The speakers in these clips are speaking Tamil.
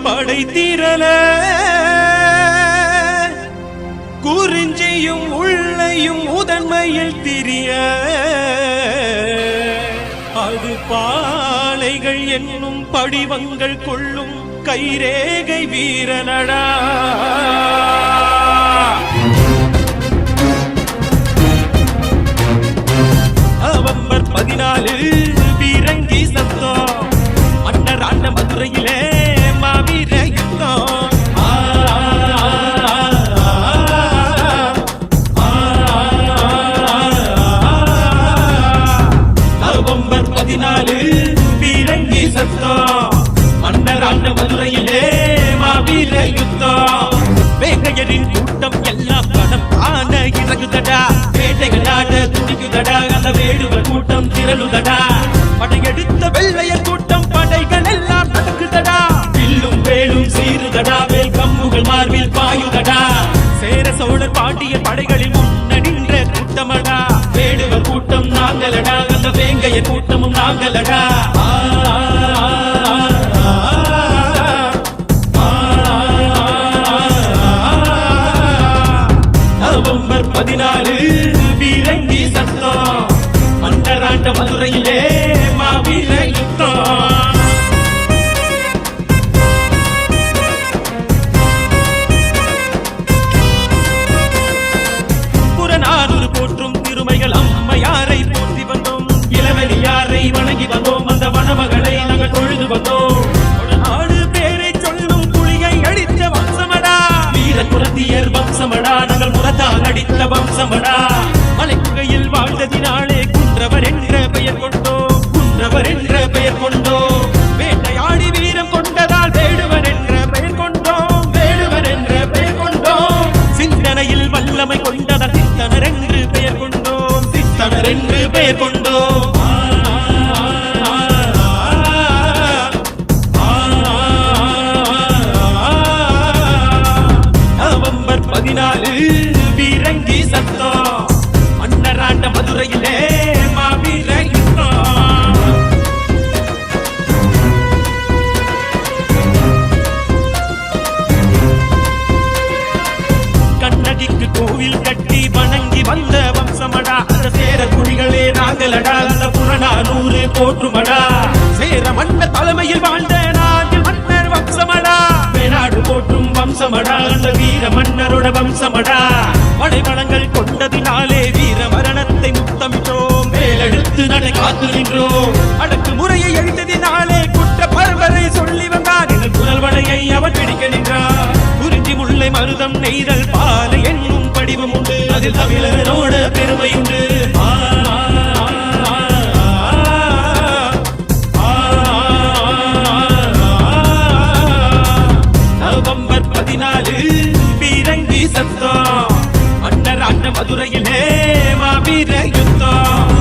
படை தீரல குறிஞ்சியும் உள்ளையும் முதன்மையில் திரிய அது பாலைகள் என்னும் படிவங்கள் கொள்ளும் கைரேகை வீரனடா. நவம்பர் 14 பீரங்கி சத்தம் மன்னர் ஆண்ட மதுரையிலே மாவீர யுத்தம். நவம்பர் 14 பீரங்கி சத்தம் மன்னர் ஆண்ட மதுரையிலே மாவீர யுத்தம். வேங்கையரின் கூட்டம் எல்லாம் படம் காண இறங்குதடா. வேட்டைகளாட துடிக்குதடா. அந்த வேடுவர் கூட்டம் திரளுதடா. படையெடுத்த வெள்ளையர் கூட்டம் படைகள் எல்லாம் நடக்குதடா. வில்லும் வேலும் சீருதடா. வேல் கம்புகள் மார்பில் பாயுதடா. சேர சோழர் பாண்டிய படைகளில் முன்ன நின்ற கூட்டமடா. வேடுவர் கூட்டம் நாங்களடா. அந்த வேங்கையர் கூட்டமும் நாங்களடா. நவம்பர் 14 பீரங்கி சத்தம் மன்னராண்ட மதுரையிலே மாவீர யுத்தம். புறநானூறு போற்றும் திருமைகள் அம்மையாரை போற்றி வந்தோம். இளவெளியாரை வணங்கி வந்தோம். அந்த வனமகளை நாங்கள் தொழுது வந்தோம். நாடு பேரை சொல்லும் புலியை அடித்த வம்சமடா. வீர குரத்தியர் வம்சமடா. நாங்கள் முரத்தால் அடித்த வம்சமடா. மலைக்குகையில் வாழ்ந்ததினாலே குன்றவர் என்ற பெயர் கொண்டோம். குன்றவர் என்ற பெயர் கொண்டோம். வேட்டையாடி வீரம் கொண்டதால் வேடுவர் என்ற பெயர் கொண்டோம். வேடுவர் என்ற பெயர் கொண்டோம். சிந்தனையில் வல்லமை கொண்டதால் சித்தனர் என்று பெயர் கொண்டோம். சித்தனர் என்று பெயர் கொண்டோம். நவம்பர் 14 பீரங்கி சத்தம் மன்னராண்ட மதுரையிலே மாவீர யுத்தம். கண்ணகிக்கு கோவில் கட்டி வணங்கி வந்த வம்சமடா. அந்த சேர குடிகளே நாங்களடா. அந்த புறநானூறு போற்றுமடா. சேர மன்னர் தலைமையில் வாழ்ந்த நாட்டில் மன்னர் வம்சமடா. வேணாடு போற்றும் வம்சமடா. அந்த வீர மன்னரோட வம்சமடா. படைவளங்கள் கொண்டதினாலே வீர மரணத்தை முத்தமிட்டோம். மேலெடுத்து நடை காத்து நின்றோம். அடக்கு முறையை எழுந்ததினாலே குற்ற பரம்பரை சொல்லி வந்தார். எங்கள் புனல்வனையை அவன் பிடிக்க நின்றார். குறிஞ்சி முல்லை மருதம் நெய்தல் பாலை என்னும் படிவம் உண்டு. அதில் தமிழரோட பெருமை உண்டு. நவம்பர் 14 பீரங்கி சத்தம் மன்னராண்ட மதுரையிலே மாவீர யுத்தம்.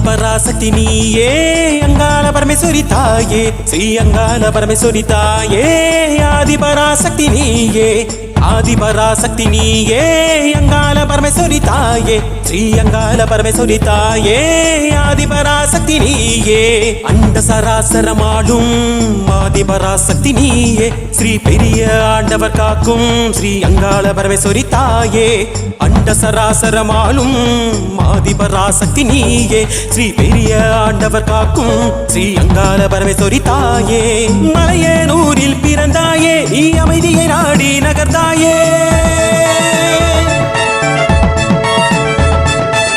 பராசக்தி நீயே அங்காள பரமேஸ்வரி தாயே. ஸ்ரீ அங்காள பரமேஸ்வரி தாயே. ஆதி பராசக்தி நீயே. ஆதி பராசக்தி நீயே அங்காள பரமேஸ்வரி தாயே. ஸ்ரீ அங்காள பரமேஸ்வரி தாயே. ஆதி பராசக்தி நீயே. அண்ட சராசரமாடும் ஆதி பராசக்தி நீயே. ஸ்ரீ பெரிய ஆண்டவர் காக்கும் ஸ்ரீ அங்காள பரமேஸ்வரி தாயே. அண்ட சராசரமாலும் ஆதி பராசக்தி நீயே. ஸ்ரீ பெரிய ஆண்டவர் காக்கும் ஸ்ரீ அங்காள பரமேஸ்வரி தாயே. மலையனூரில் பிறந்தாயே நீ அமைதியை நாடி நகர்ந்தாயே.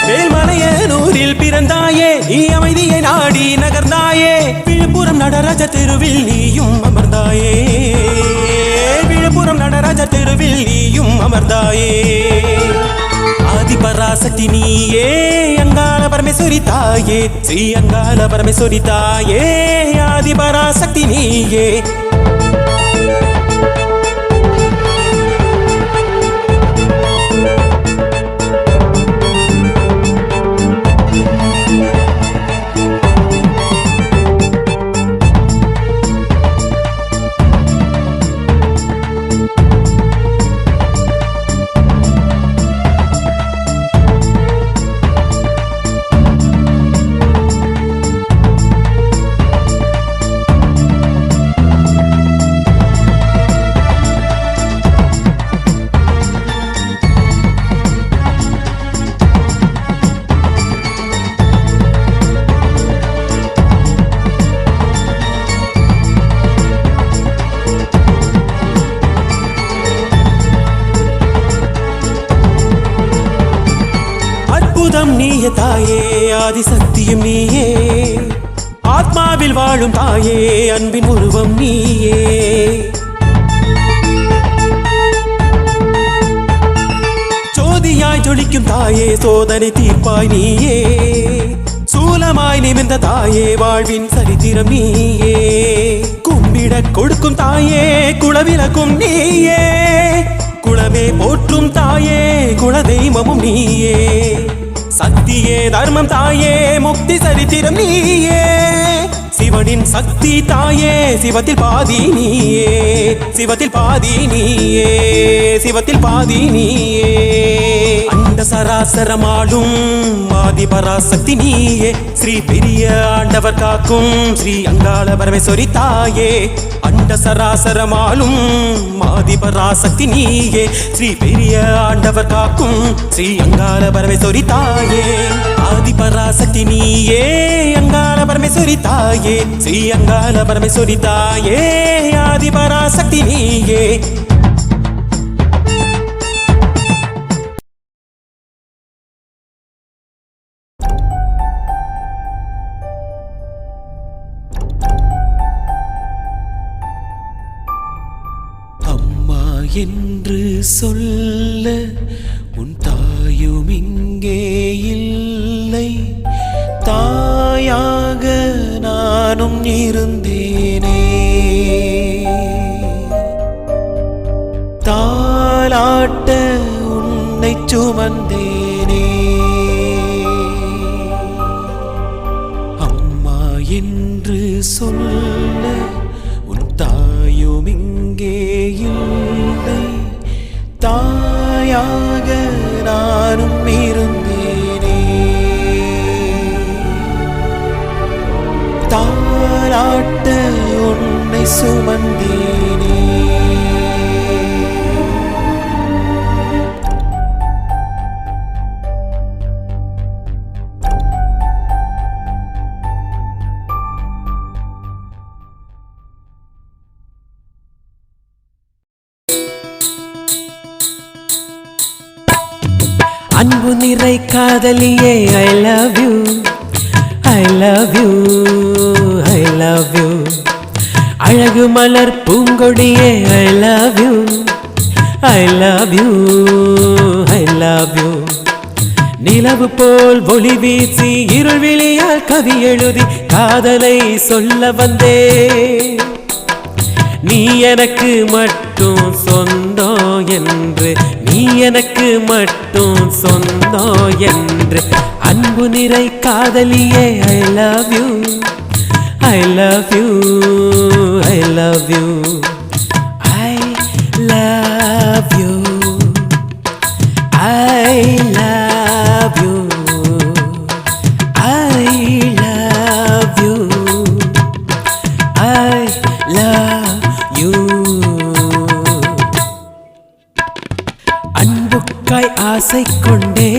வேல்மலையனூரில் பிறந்தாயே நீ அமைதியை நாடி நகர்ந்தாயே. விழுப்புரம் நடராஜ திருவில் நீயும் அமர்ந்தாயே. விழுப்புரம் நடராஜ திருவில் நீயும் அமர்ந்தாயே. ஆதி பராசக்தி நீயே அங்காள பரமேஸ்வரி தாயே. ஸ்ரீ அங்காள பரமேஸ்வரி தாயே. ஆதி பராசக்தி நீயே. தாயே ஆதிசக்தியும் நீயே ஆத்மாவில் வாழும் தாயே அன்பின் உருவம் நீயே ஜோதியாய் ஜொலிக்கும் தாயே சோதனை தீர்ப்பாய் நீயே சூலமாய் நிமிர்ந்த தாயே வாழ்வின் சரித்திரம் நீயே கும்பிட கொடுக்கும் தாயே குலவிளக்கும் நீயே குலமே போற்றும் தாயே குலதெய்வமும் நீயே சக்தியே தர்மம் தாயே முக்தி சரித்திரம் நீயே சிவனின் சக்தி தாயே சிவத்தில் பாதி நீயே சிவத்தில் பாதி நீயே சிவத்தில் பாதி நீயே அண்ட சராசரமாடும் ஆதி பராசக்தி நீயே ஸ்ரீ பெரிய ஆண்டவர் காக்கும் ஸ்ரீ அங்காள பரமேஸ்வரி தாயே அண்ட சராசரமாலும் ஆதி பராசக்தி நீயே ஸ்ரீ பெரிய ஆண்டவர் காக்கும் ஸ்ரீ அங்காள பரமேஸ்வரி தாயே ஆதி பராசக்தி நீயே அங்காள பரமேஸ்வரி தாயே ஸ்ரீ அங்காள பரமேஸ்வரி தாயே ஆதி பராசக்தி நீயே அம்மா என்று சொல்ல உன் தாயும் இங்கே இல்லை தாயாக நானும் இருந்தேனே தாலாட்ட உன்னை சுமந்தேனே அம்மா என்று சொல்ல உன் தாயும் இங்கே இல்லை தாயாக நானும் இருந்தேனே தாலாட்ட உன்னை சுமந்தேனே அன்பு நிறை காதலியே I love you I love you I love you அழகு மலர் பூங்கொடியே I love you I love you I love you நிலவு போல் ஒளி வீசி இருள் விழியால் கவி எழுதி காதலை சொல்ல வந்தே நீ எனக்கு மட்டும் சொந்தம் என்று நீ எனக்கு மட்டும் சொந்தம் என்று அன்பு நிறை காதலியே I love you I love you I love you I love you I love you I love you I love you அன்புக்காய் ஆசை கொண்டே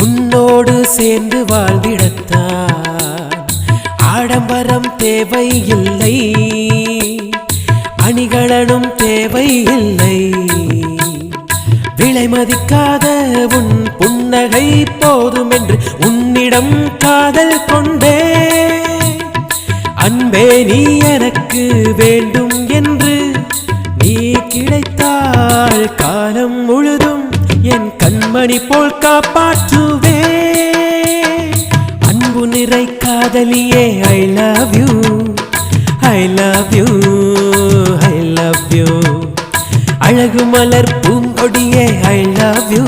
உன்னோடு சேர்ந்து வாழ்ந்திடத்தான் ஆடம்பரம் தேவையில்லை அணிகளனும் தேவையில்லை விலை மதிக்காத உன் புன்னகை போதும் என்று உன்னிடம் காதல் கொண்டே அன்பே நீ எனக்கு வேண்டும் என்று நீ கிடைத்தால் காலம் முழுதும் என் கண்மணி போல் காப்பாற்றுவே அன்பு நிறை காதலியே I love you I love you I love you அழகு மலர் பூங்கொடியே I love you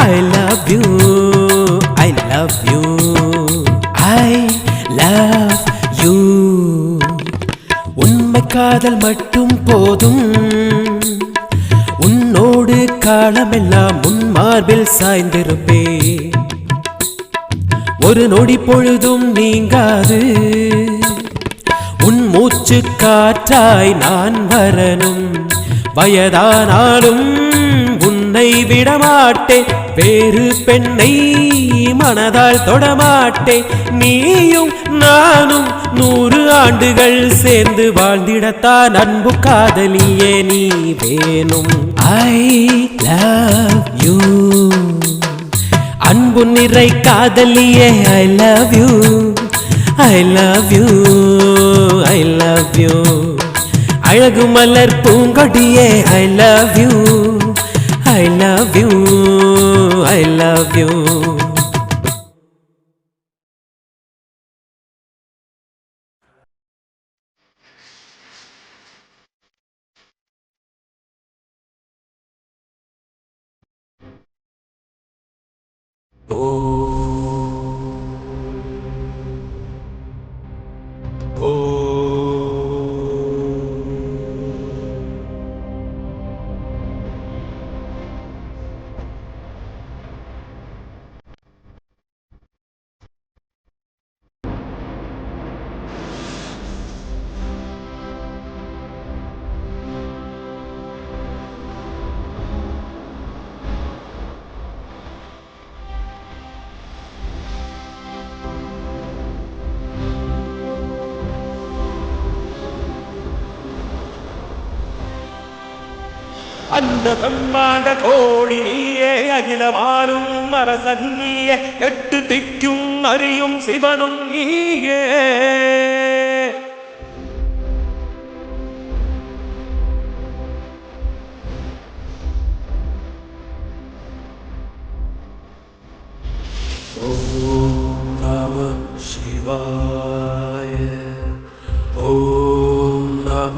I love you I love you I love you உண்மை காதல் மட்டும் போதும் உன்னோடு காலமெல்லாம் உன் மார்பில் சாய்ந்திருப்பே ஒரு நொடி பொழுதும் நீங்காது உன் மூச்சு காற்றாய் நான் வரணும் வயதானாலும் உன்னை விடமாட்டேன் வேறு பெண்ணை மனதால் தொடமாட்டேன் நீயும் நானும் 100 ஆண்டுகள் சேர்ந்து வாழ்ந்திடத்தான் அன்பு காதலியே நீ வேணும் I love you அன்பு நிறை காதலியே I love you I love you I love you அழகு மலர் பூங்கொடியே I love you I love you I love you அந்த பிரம்மாண்ட கோடி நீயே அகிலமானும் அரசன் நீயே எட்டு திக்கும் அறியும் சிவனும் நீயே ஓம் நம சிவாய ஓம் நம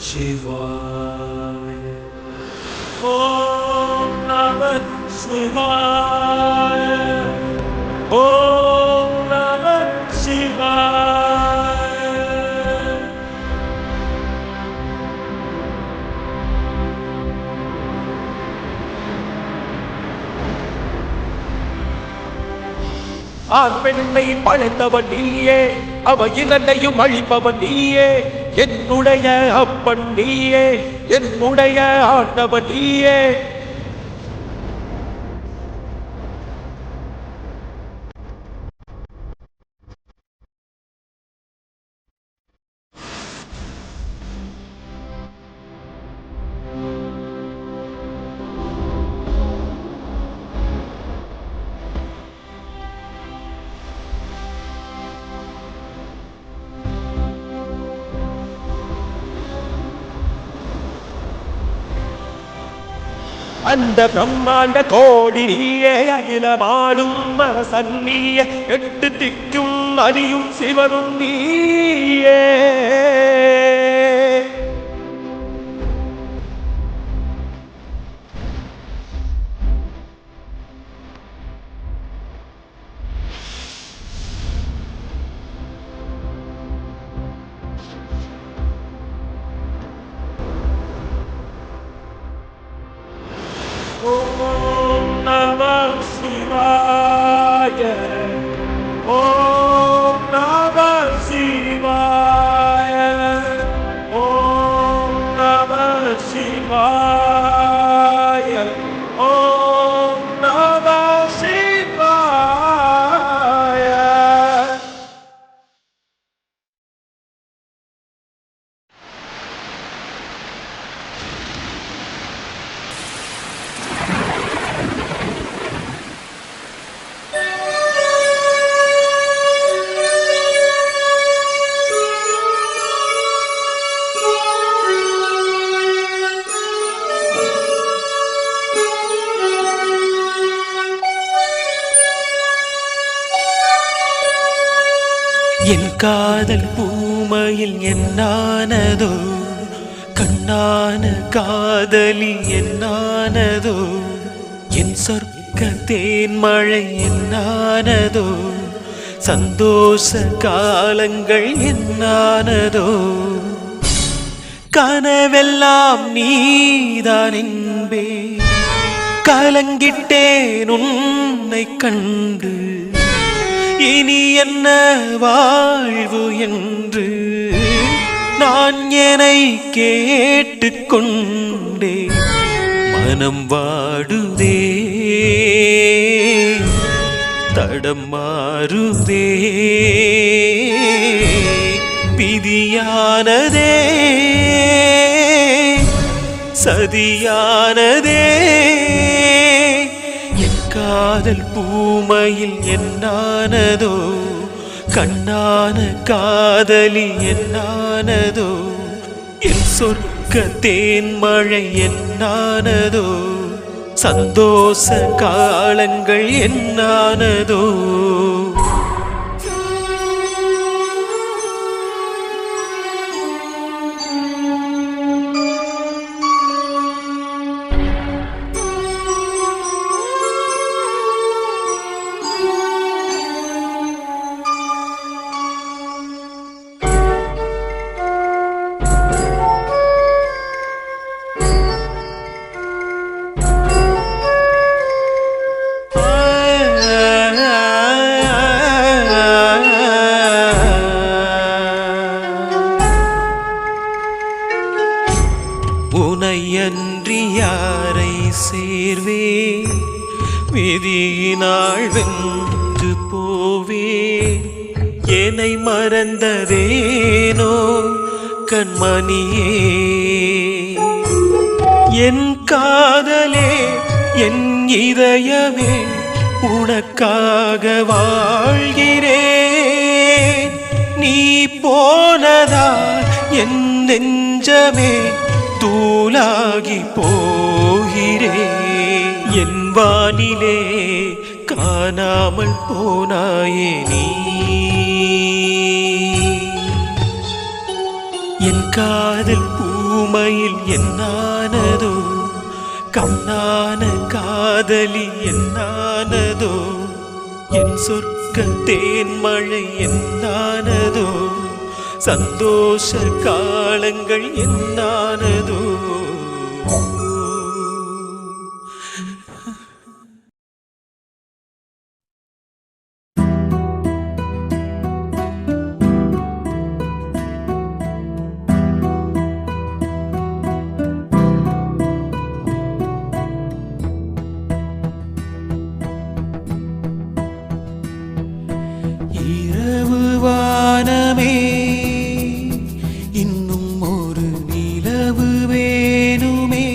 சிவாய ஓம் நம சிவாய ஓம் நம சிவாய ஆண் பெண்ணை படைத்தவன் நீயே அவ இரண்டையும் அழிப்பவன் நீயே என்னுடைய அப்பன் நீயே என்னுடைய ஆண்டவன் நீயே அந்த பிரம்மாண்ட கோடி நீயே அகிலமாடும் அரசன் நீயே எட்டு திக்கும் அறியும் சிவனும் நீயே ஓம் நம சிவாய ஓம் நம சிவாய ஓம் நம சிவாய ஓம் நம சிவாய என் காதல் பூமையில் என்னானதோ கண்ணான காதலி என்னானதோ என் சொர்க்க தேன்மழை என்னானதோ சந்தோஷ காலங்கள் என்னானதோ கனவெல்லாம் நீதான் என்பே கலங்கிட்டேன் உன்னை கண்டு இனி என்ன வாழ்வு என்று நான் என்னை கேட்டுக்கொண்டே மனம் வாடுதே தடம் மாறுதே விதியானதே சதியானதே காதல் பூமையில் என்னானதோ கண்ணான காதலி என்னானதோ என் சொர்க்க தேன்மழை என்னானதோ சந்தோஷ காலங்கள் என்னானதோ உனையன்றி யாரை சேர்வே விதியினாள் வென்று போவே என்னை மறந்ததேனோ கண்மணியே என் காதலே என் இதயமே உனக்காக வாழ்கிறேன் நீ போனதால் என் நெஞ்சமே தூளாகி போகிறேன் என் வானிலே காணாமல் போனாயே நீ என் காதல் பூமையில் என்னானதோ கண்ணான காதலி என்னானதோ என் சொர்க்க தேன்மழை என்னானதோ சந்தோஷ காலங்கள் என்னானதோ இரவு வானமே இன்னும் ஒரு நிலவு வேணுமே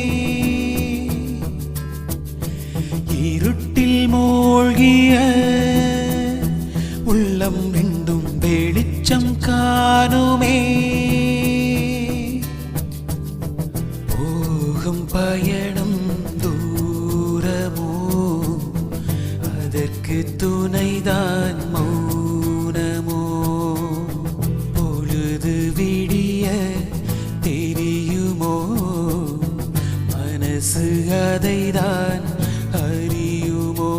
இருட்டில் மூழ்கிய உள்ளம் ரெண்டும் வெளிச்சம் காணுமே போகும் பயணம் தூரமோ அதற்கு துணைதான் மௌனமோ பொழுது விடிய தெரியுமோ மனசு அதைதான் அறியுமோ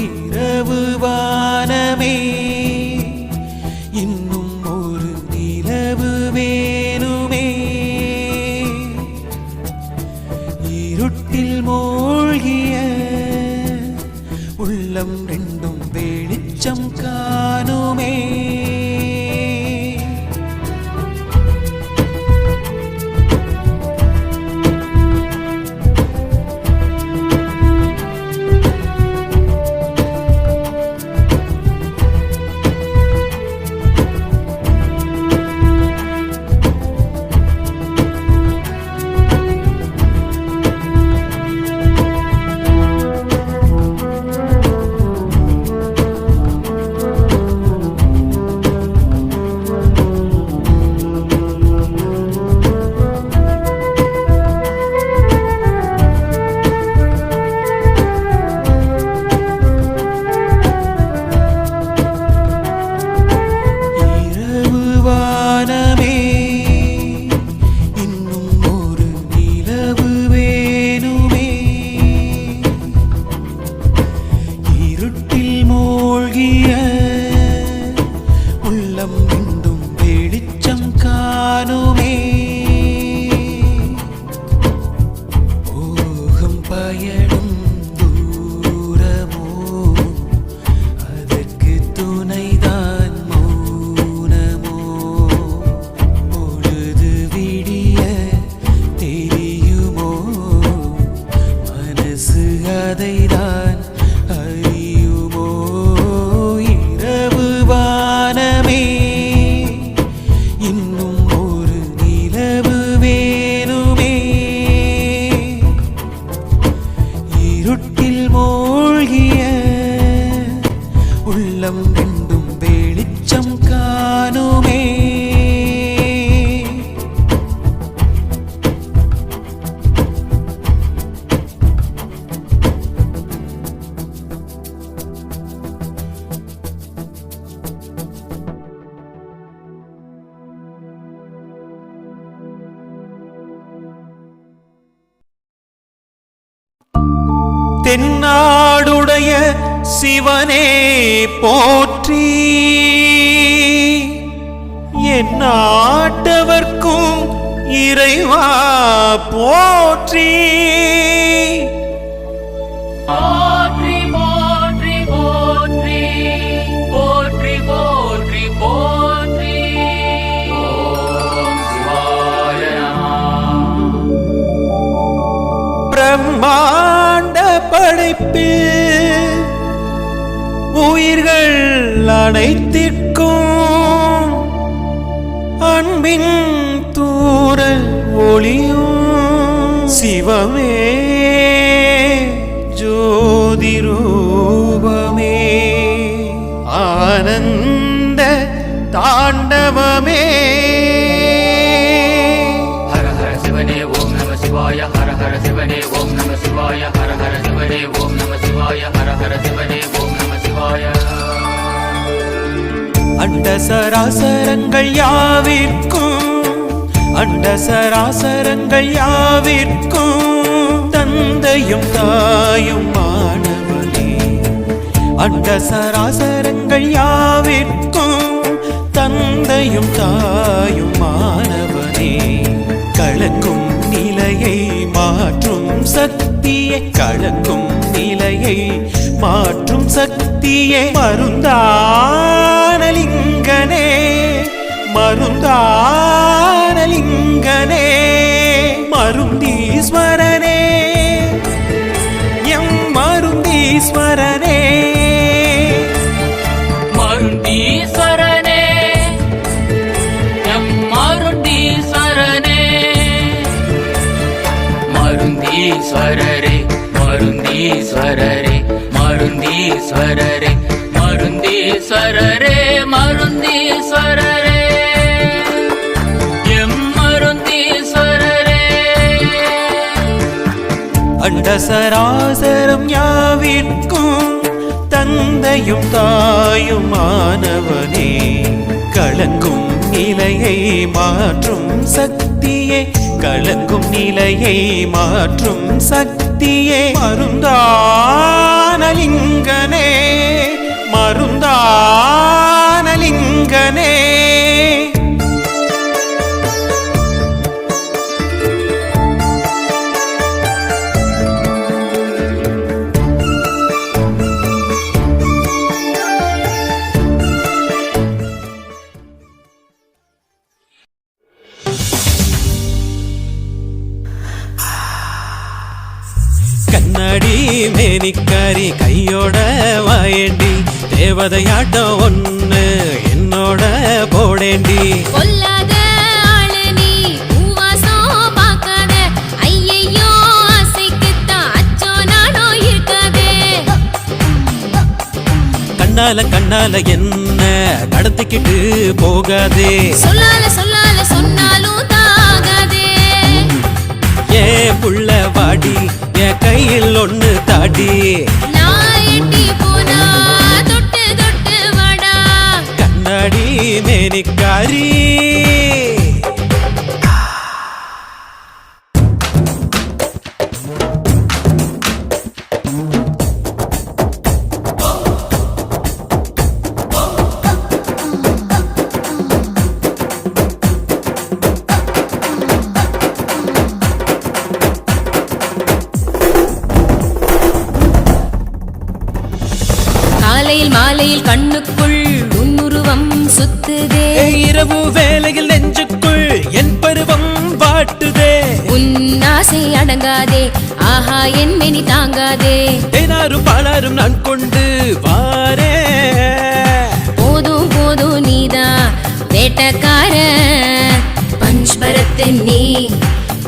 இரவு வானமே இன்னும் ஒரு நிலவு வேணுமே இருட்டில் மூழ்கிய உள்ளம் ரெண்டும் வெளிச்சம் காணுமே இன்னும் ஒரு நீ தென்னாடுடைய சிவனே போற்றி, என் நாட்டவர்க்கும் இறைவா போற்றி. போற்றி போற்றி போற்றி போற்றி போற்றி போற்றி. ஓம் சிவாய நமः. பிரம்மாண்ட படைப்பில் உயிர்கள் அனைத்திற்கும் அன்பின் தூரல் ஒளியும் சிவமே ஜோதி ரூபமே ஆனந்த தாண்டவமே. ஹர ஹர சிவனே ஓம் நம சிவாய. ஹர ஹர சிவனே ஓம் நம சிவாய. ஹர ஹர சிவனே ஓம் நம சிவாய. ஹர ஹர சிவனே ஓம் நம சிவாய. அண்ட சராசரங்கள் யாவிற்கும் அண்ட சராசரங்கள் யாவிற்கும் தந்தையும் தாயும் மாணவனே. அண்ட சராசரங்கள் யாவிற்கும் தந்தையும் தாயும் மாணவனே. கலக்கும் நிலையை மாற்றும் சக்தியே கலக்கும் நிலையை மாற்றும் சக்தியே மருந்தானலிங்கனே மருந்தானலிங்கனே மருந்தீஸ்வரனே எம் மருந்தீஸ்வரனே. மருந்தீஸ்வரனே எம் மருந்தீஸ்வரனே. மருந்தீஸ்வரரே மருந்தீஸ்வரரே மருந்தீஸ்வரரே மருந்தீஸ்வரரே மருந்தீஸ்வரரே எம் மருந்தீஸ்வரரே. அண்ட சராசரம் யாவிற்கும் தந்தையும் தாயும் மாணவனே. கலங்கும் நிலையை மாற்றும் சக்தியே கலங்கும் நிலையை மாற்றும் சக்தியே மருந்தானலிங்கனே மருந்தானலிங்கனே. கண்ணாடி மேனிக்காரி கையோட வாயேண்டி தேவதையாட்டம் ஒண்ணு என்னோட போடேண்டி. கொல்லாத ஆளு நீ பூவாசம் பார்க்காத ஐயையோ ஆசைக்குத்தான் அச்சோ நானோ இருக்காதே. கண்ணால கண்ணால என்ன கடத்திக்கிட்டு போகாதே. சொல்லால சொல்லால சொன்னாலும் தாகாதே. ஏ புள்ள வாடி என் கையில் ஒண்ணு தாடி. நான் எட்டி போனா தொட்டு தொட்டு வாடா. கண்ணாடி மேனிக்காரி காலையில் மாலையில் கண்ணுக்குள் உன்னுருவம் சுத்துதே. இரவு வேளையில் நெஞ்சுக்குள் என் பருவம் வாட்டுதே. உன் ஆசை அடங்காதே ஆஹா என் மெனி தாங்காதே. தேனாரும் பாலாரும் நான் கொண்டு வாரே. போதும் போதும் நீதான் வேட்டக்கார பஞ்ச் பரத்து நீ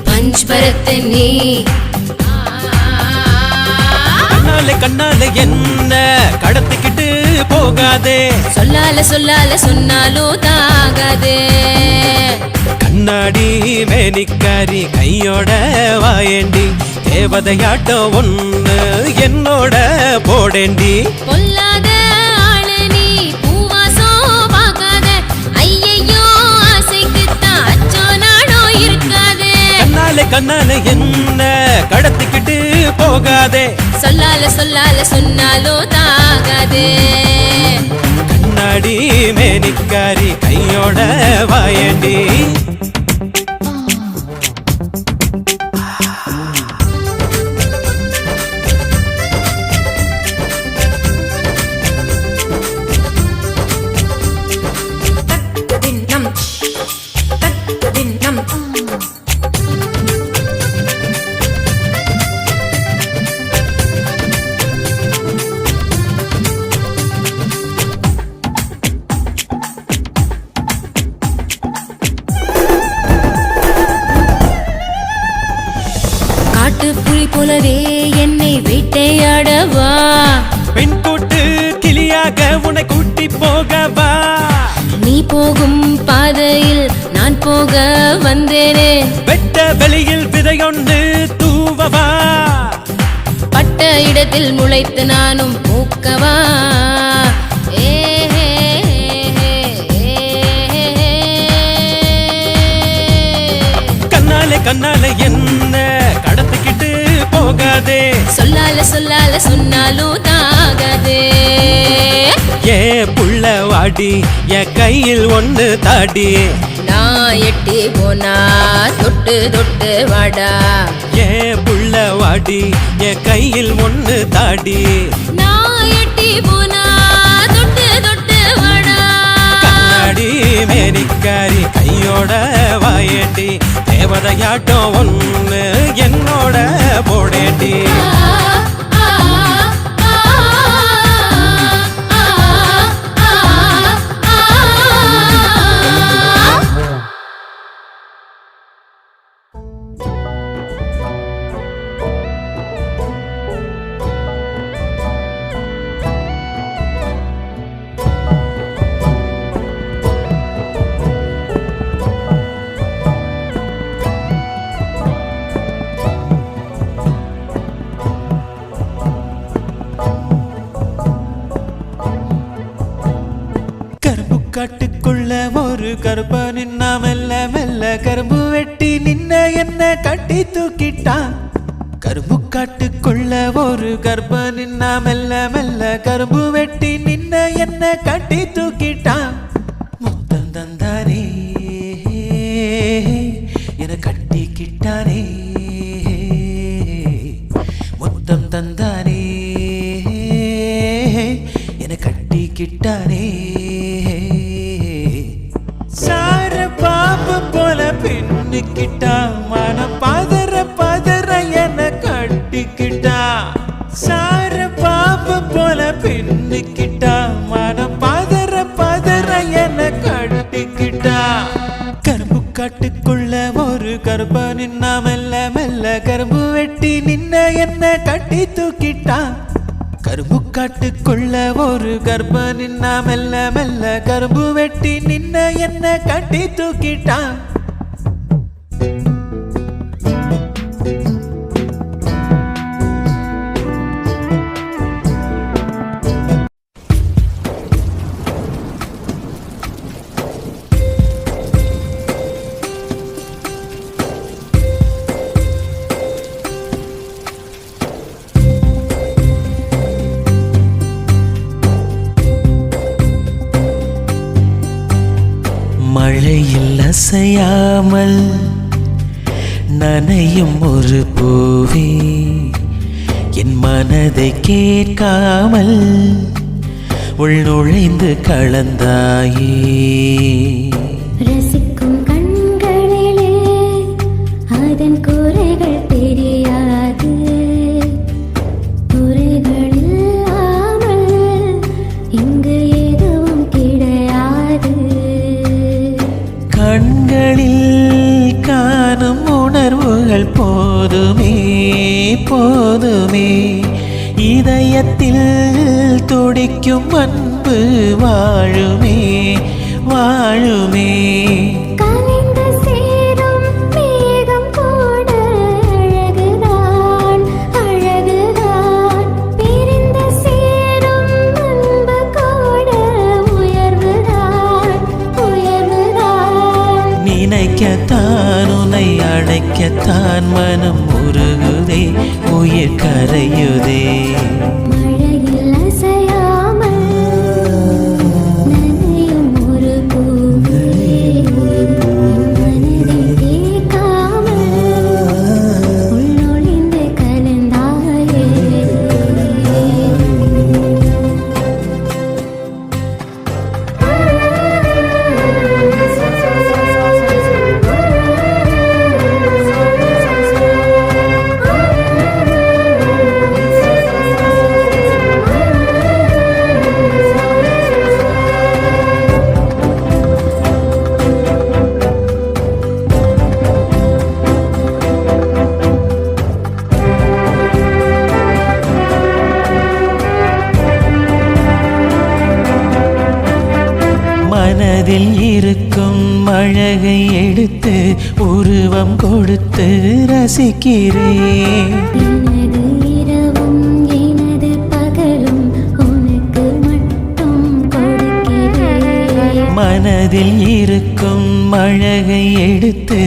பஞ்ச் பரத்து நீ. கண்ணாலே கண்ணாலே என்ன கடத்திக்கிட்டு போகாதே. சொல்லால சொல்லால சொன்னாலும் தாகாதே. கண்ணாடி மேனிக்காரி கையோட வாயேண்டி தேவதையாட்டம் ஒண்ணு என்னோட போடேண்டி. பொல்லாத ஆளு நீ பூவாசம் பார்க்காத ஐயையோ ஆசைக்குத்தான் அச்சோ நானோ இருக்காதே. கண்ணாலே கண்ணாலே என்ன கடத்திக்கிட்டு போகாதே. சொல்லால சொல்லால சொன்னாலோ தாகாதே. கண்ணாடி மேனிக்காரி கையோட வாயண்டி. புலி போலவே என்னை வேட்டையாடவா. பெண் கூட்டு கிளியாக உன்னை கூட்டி போகவா. நீ போகும் பாதையில் நான் போக வந்தேனே. வெட்ட வெளியில் விதையொன்று தூவவா. பட்ட இடத்தில் முளைத்து நானும் பூக்கவா. கண்ணாலே கண்ணாலே என்ன கடத்திக்கிட்டு போகாதே. சொல்லால சொல்லால சொன்னாலும் தாகாதே. ஏ புள்ள வாடி என் கையில் ஒண்ணு தாடி. நான் எட்டி போனா தொட்டு தொட்டு வாடா. ஏ புள்ள வாடி என் கையில் ஒண்ணு தாடி. நான் எட்டி போனா தொட்டு தொட்டு வாடா. கண்ணாடி மேனிக்காரி கையோட வாயேண்டி. தேவதையாட்டம் ஒண்ணு என்னோட போடேண்டி. காட்டுக்குள்ள ஒரு கருப்ப நின்னா மெல்ல மெல்ல கரும்பு வெட்டி நின்ன என்ன கட்டி தூக்கிட்டான். கரும்பு காட்டுக்குள்ள ஒரு கருப்ப நின்னா மெல்ல மெல்ல கரும்பு வெட்டி நின்ன என்ன கட்டி தூக்கிட்டான். முத்தம் தந்தானே என கட்டிக்கிட்டானே. முத்தம் தந்தானே என கட்டிக்கிட்டானே. சார பாப்ப போல பின்னுக்கிட்டா. மன பதற பதற என கட்டிக்கிட்டா. சார பாப்ப போல பின்னுக்கிட்டா. மன பதற பதற என கட்டிக்கிட்டா. கரும்பு காட்டுக்குள்ள ஒரு கருப்ப நின்னா மெல்ல மெல்ல கரும்பு வெட்டி நின்ன என்ன கட்டி தூக்கிட்டா. கரும்பு காட்டுக்குள்ள ஒரு கருப்ப நின்னா மெல்ல மெல்ல கரும்பு வெட்டி நின்ன என்ன கட்டி தூக்கிட்டா. மழையில் அசையாமல் நனையும் ஒரு பூவே. என் மனதை கேட்காமல் உள் நுழைந்து கலந்தாயே. ரசிக்கும் கண்களிலே அதன் குறைகள் தெரியாது. குறைகள் இல்லாமல் இங்கு எதுவும் கிடையாது. கண்களில் காணும் உணர்வுகள் போதுமே போதுமே. இதயத்தில் துடிக்கும் அன்பு வாழுமே வாழுமே. கலைந்து சேரும் மேகம் கூட அழகுதான் அழகுதான். பிரிந்து சேரும் அன்பு கூட உயர்வுதான் உயர்வுதான். நினைக்கத்தான் உன்னை அழைக்கத்தான் மனம் உருகுதே உயிர் கரையுதே. மழையில் அசையாமல் நனையும் ஒரு பூவே மனதில் கேட்காமல் உள்ளொளிந்து கலந்தாயே. மனதில் இருக்கும் அழகை எடுத்து உருவம் கொடுத்து ரசிக்கிறேன். எனது இரவும் எனது பகலும் உனக்கு மட்டும் கொடுக்கிறேன். மனதில் இருக்கும் அழகை எடுத்து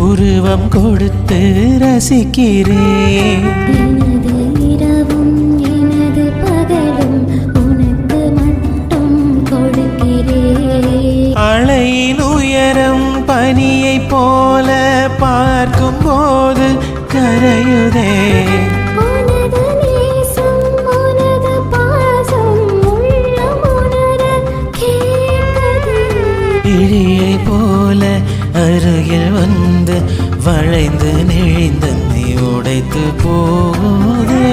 உருவம் கொடுத்து ரசிக்கிறேன். எனது இரவும் எனது பகலும் உனக்கு மட்டும் கொடுக்கிறேன். அலையின் உயரம் பனியை போல பார்க்கும் போது கரையுதே. உனது நேசம் உனது பாசம் உள்ளம் உணர கேட்குது. இழியை போல அருகில் வந்து வளைந்து நெளிந்து நீ உடைத்து போதே.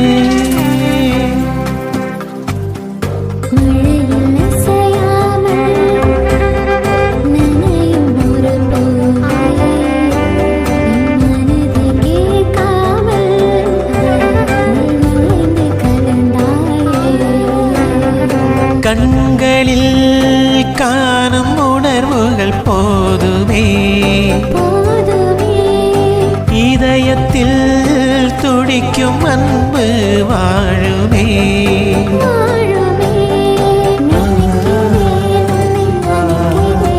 மழையில் அசையாமல் நனையும் ஒரு பூவே மனதில் கேட்காமல் உள்ளொளிந்து கலந்தாயே. கண்களில் காணும் உணர்வுகள் போதுமே, போதுமே இதயத்தில் துடிக்கும் அன்பு வாழுமே. வாழுமே. நினைக்கிறேன்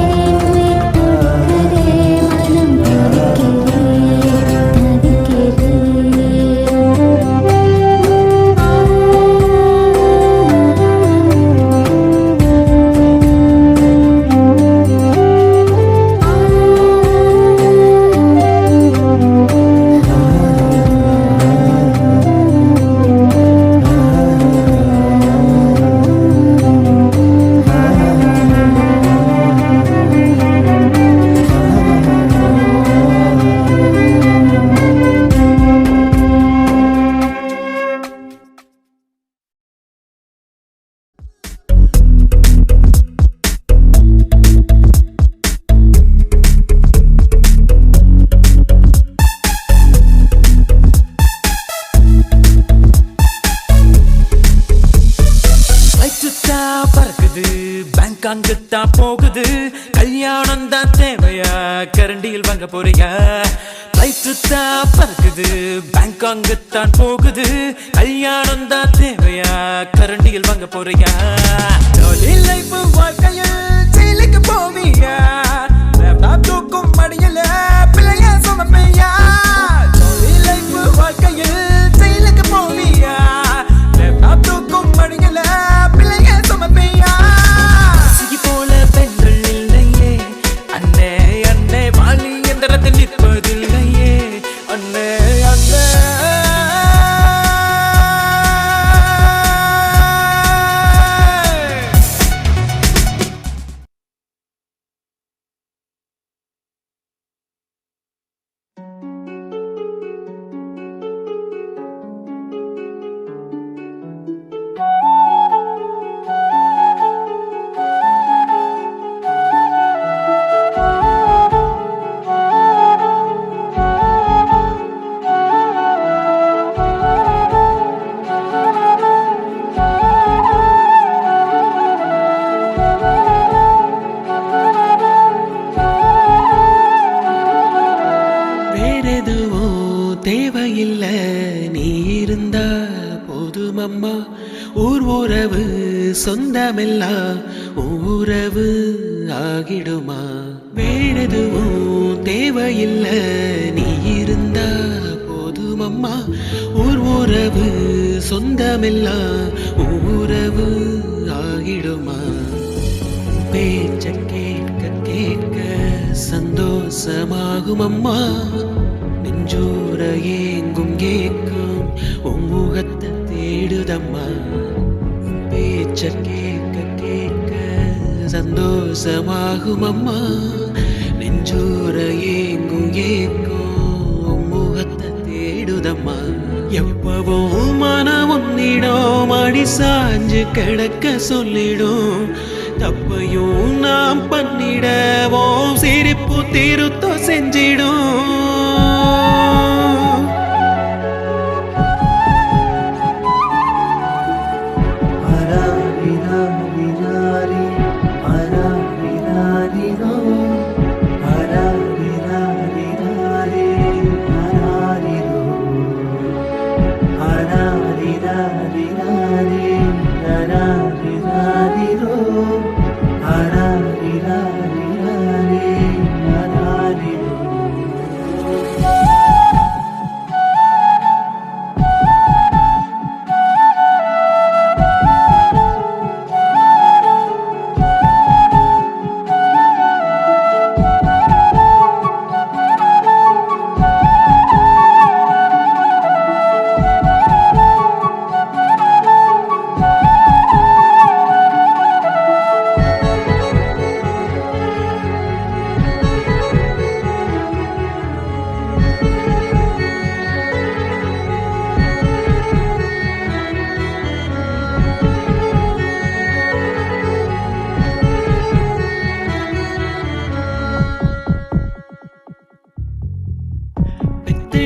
உயிர் துடிக்குதே மனம் பறக்குது பேங்க் அங்குத்தான் போகுது. கல்யாணம் தான் தேவையா கரண்டியில் வாங்க போறியா? லைட்டு தான் பறக்குது பேங்க் அங்குத்தான் போகுது. கல்யாணம் தான் தேவையா கரண்டியில் வாங்க போறியா? லைஃப் வாழ்க்கையில் ஜெயிலுக்கு போவியா? லேப்டாப் தூக்கும் மடியில பிள்ளைய சுமப்பையா? லைஃப் வாழ்க்கையில் ஜெயிலுக்கு போவியா? லேப்டாப் தூக்கும் மடியில பிள்ளைய சுமப்பையா? சிகி போல பெண்கள் இல்லையே அண்ணே அண்ணே, வாலி எந்திரத்தில் நிற்பதில்லையே அண்ணே அண்ணே. தேவையில்ல நீ இருந்தா போதும் அம்மா. ஊர் உறவு சொந்தமெல்லாம் உறவு ஆகிடுமா? வேறெதுவும் தேவையில்ல நீ இருந்தா போதும் ஆகும் அம்மா. ஊர் உறவு சொந்தமெல்லாம் உறவு ஆகிடுமா? பேச்ச கேட்க கேட்க சந்தோஷமாகும் அம்மா. நெஞ்சோர ஏங்கும் கேட்கும் உம்முகத்தை தேடுதம்மா. பேச்ச கேட்க கேட்க சந்தோஷமாகும் அம்மா. நெஞ்சோர ஏங்கும் கேட்கும் முகத்தை தேடுதம்மா. எப்பவும் மனம் உன்னிடம் அடி சாஞ்சு கிடக்க சொல்லிடும். தப்பையும் நாம் பண்ணிடவோம் சிரிப்பு திருத்தம் செஞ்சிடும்.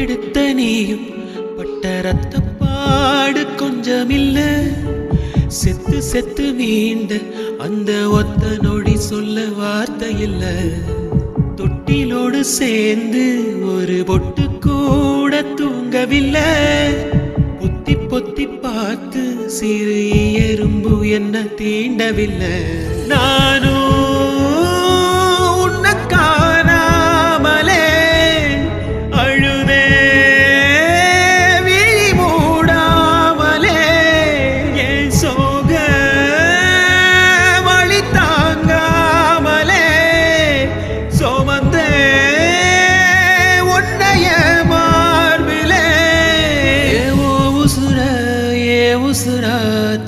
எடுத்த நீயும் பட்ட ரத்த பாடு கொஞ்சமில்ல. செத்து செத்து மீண்ட அந்த ஒத்த நொடி சொல்ல வார்த்தை இல்ல. தொட்டிலோடு சேர்ந்து ஒரு பொட்டு கூட தூங்கவில்லை. பொத்தி பொத்தி பார்த்து சிறு எறும்பு என்ன தீண்டவில்லை. நானும்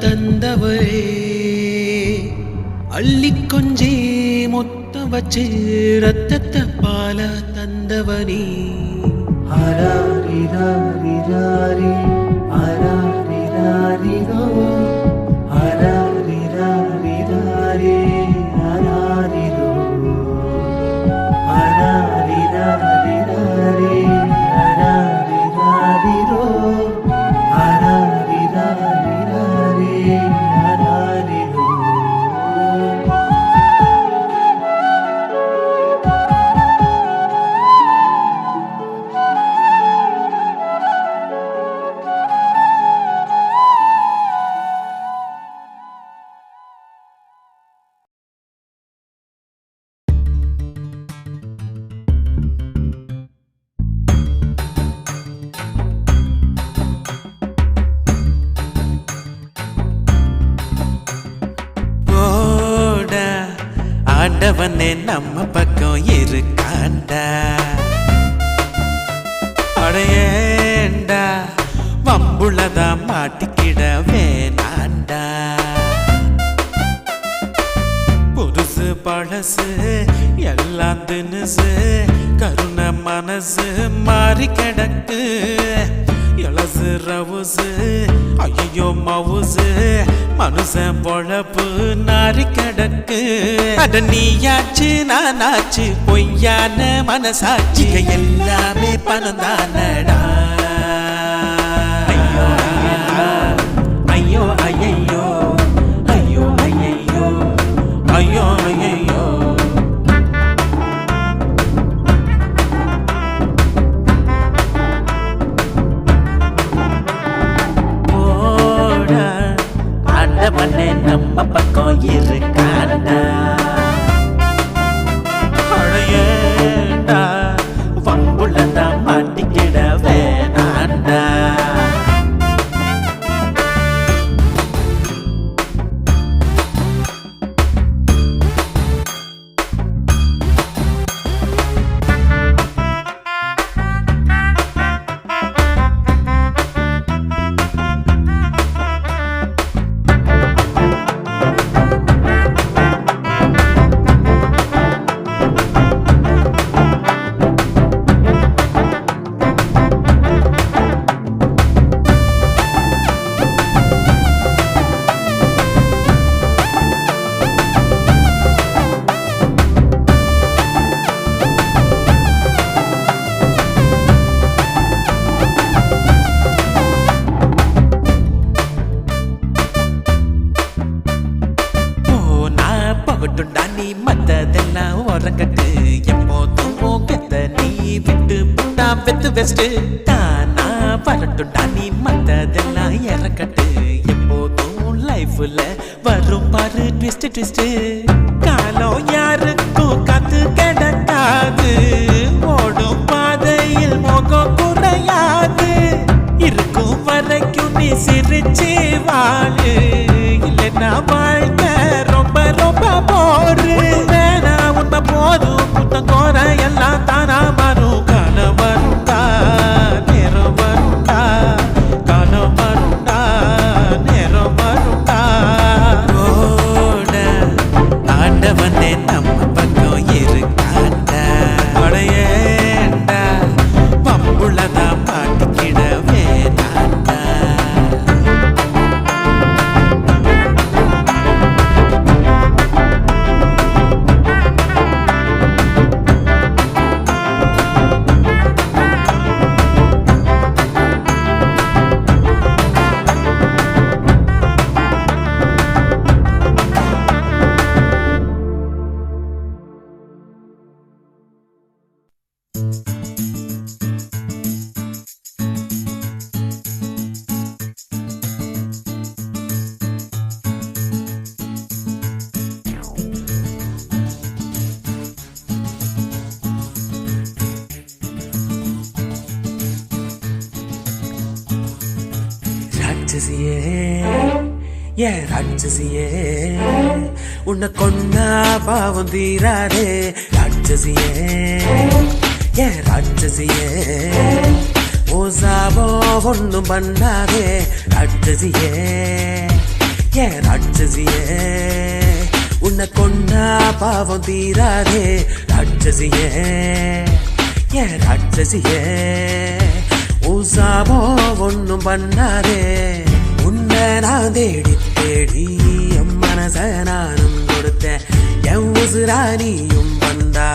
தந்தவரே அள்ளி கொஞ்சே மொத்தம் வச்சு ரத்தத்தை பால தந்தவனே. ஹராரிராரிராரி ஹராரிராரிரோ ஹராரிராரிராரி ஹராரிரோ ஹராரிராரிராரி ஹராரிராரிரோ ஆண்டவனே நம்ம பக்கம் இருக்காண்டா. அடையேண்டா வம்புள்ளதான் மாட்டிக்கிட வேணாண்டா. புதுசு பழசு எல்லாம் தினுசு கருணை மனசு மாறி கிடக்கு. இளசு ரவுசு ஐயோ மவுசு மனுஷன் பொழப்பு நாரி கிடக்கு. அட நீயாச்சு நானாச்சு பொய்யான மனசாட்சி எல்லாமே பணம் தானடா. ஐயோ ஐயோ ஐயோ ஐயோ ஐயோ ஐயோ ஐயோ ஆண்டவனே நம்ம பக்கம் இருக்காண்டா. அடையேண்டா வம்புள்ளதான் மாட்டிக்கிட வேணாண்டா. பெத்து பெஸ்ட் தானா வரட்டும்டா நீ மத்ததெல்லாம் இறக்கட்டு எப்போதும் லைஃப்ல வரும் பாரு ட்விஸ்ட் ட்விஸ்ட் காலம் யாருக்கும் காத்து கிடக்காது ஓடும் பாதையில் மோகம் குறையாது இருக்கும் வரைக்கும் நீ சிரிச்சு வாழு இல்லைன்னா வாழ்க்கை ரொம்ப ரொம்ப போரு வேணா உண்மை போதும் புத்தம் கோர எல்லாம் தானா வரும் காலம் வருண்டா நேரம் வருண்டா காலம் வருண்டா நேரம் வருண்டா ஓட ஆண்டவனே நம்ம பக்கம் இருக்காண்டா படையேண்டா பம்புள்ளதா மாட்டிக்கிட வேணாண்டா ராட்சசியே ஏ ராட்சசியே உன்னை கொண்டா பாவம் தீராதே ராட்சசியே ஏ ராட்சசியே ஓ சாபம் ஒன்னும் பண்ணாதே ராட்சசியே ஏ ராட்சசியே உன்னை கொண்டா பாவம் தீராதே ராட்சசியே ஏ ராட்சசியே ஊசாபோ ஒன்னும் பண்ணாதே உன்னை நான் தேடி தேடி என் மனச நானும் கொடுத்தேன் என் உசுரானியும் வந்தா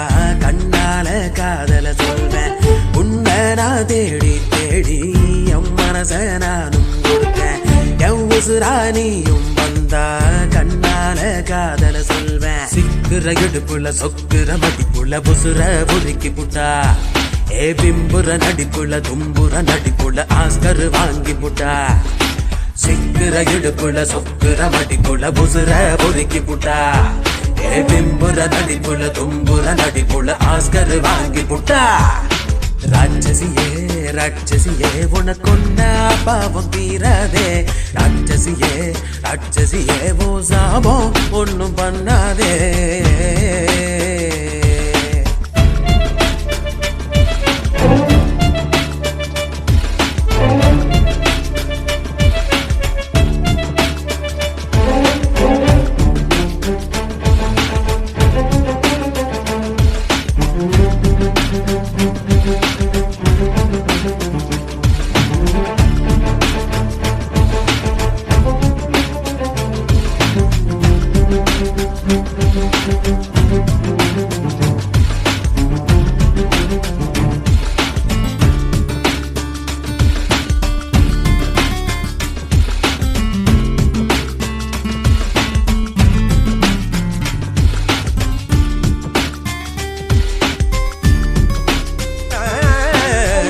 கண்ணால காதல சொல்வேன் உன்னை நான் தேடி தேடி என் மனச நானும் கொடுத்தேன் என் உசுரானியும் வந்தா கண்ணால காதல சொல்வேன் சிக்குற இடுப்புல சொக்குற மதிப்புல புசுர புரிக்கி புட்டா ஏ பிம்புற நடிப்புல தும்புற நடிப்புல ஆஸ்கர் வாங்கி புட்டா சிக்குற இடுப்புல சொக்குற மடிப்புல புசுர பொறுக்கி புட்டா ஏ பிம்புற நடிப்புல தும்புற நடிப்புல ஆஸ்கர் வாங்கி புட்டா ராட்சசியே ராட்சசியே உனக்கொன்னா பாவம் தீராதே ராட்சசியே ராட்சசியே ஓ சாபம் ஒன்னும் பண்ணாதே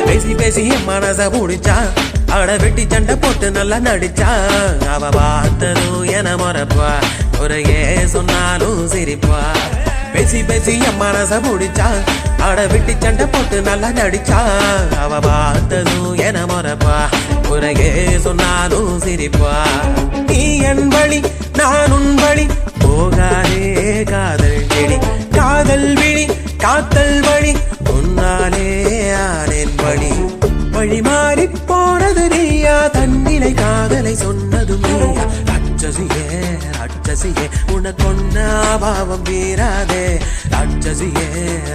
பேசி பேசி மனச முடிச்சான் அட வெட்டி சண்டை போட்டு நல்லா நடிச்சான் அவ பார்த்ததும் என மறப்பா குறையே சொன்னாலும் சிரிப்பா பேசி பேசி மனச முடிச்சான் அட வெட்டி சண்டை போட்டு நல்லா நடிச்சான் அவ பார்த்ததும் என மறப்பா குறையே சொன்னாலும் சிரிப்பா நீ என் வழி நான் உன் வழி போகாதே காதல் செடி காதல் விழி காத்தல் வழி உன்னாலே ஆனேன் வழி வழி மாறி போனது நீயா தன்னிலை காதலை சொன்னதும் நீயா ராட்சசியே ராட்சசியே உனக்கொன்னா பாவம் வீராதே ராட்சசியே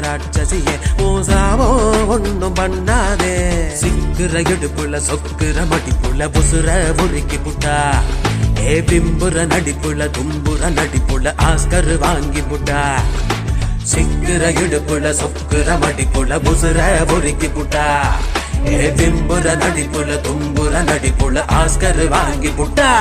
ராட்சசியே ஓசாவோ ஒன்னும் பண்ணாதே சிக்குற இடுப்புல சொக்குற மடிப்புல புசுர புரிக்கி புட்டா ஏ பிம்புற நடிப்புல தும்புற நடிப்புல ஆஸ்கர் வாங்கி புட்டா சிக்குற இடுப்புல சொக்குற மடிப்புல புசுர பொறுக்கி புட்டா ஏ பிம்புற நடிப்புல தும்புற நடிப்புல ஆஸ்கர் வாங்கி புட்டா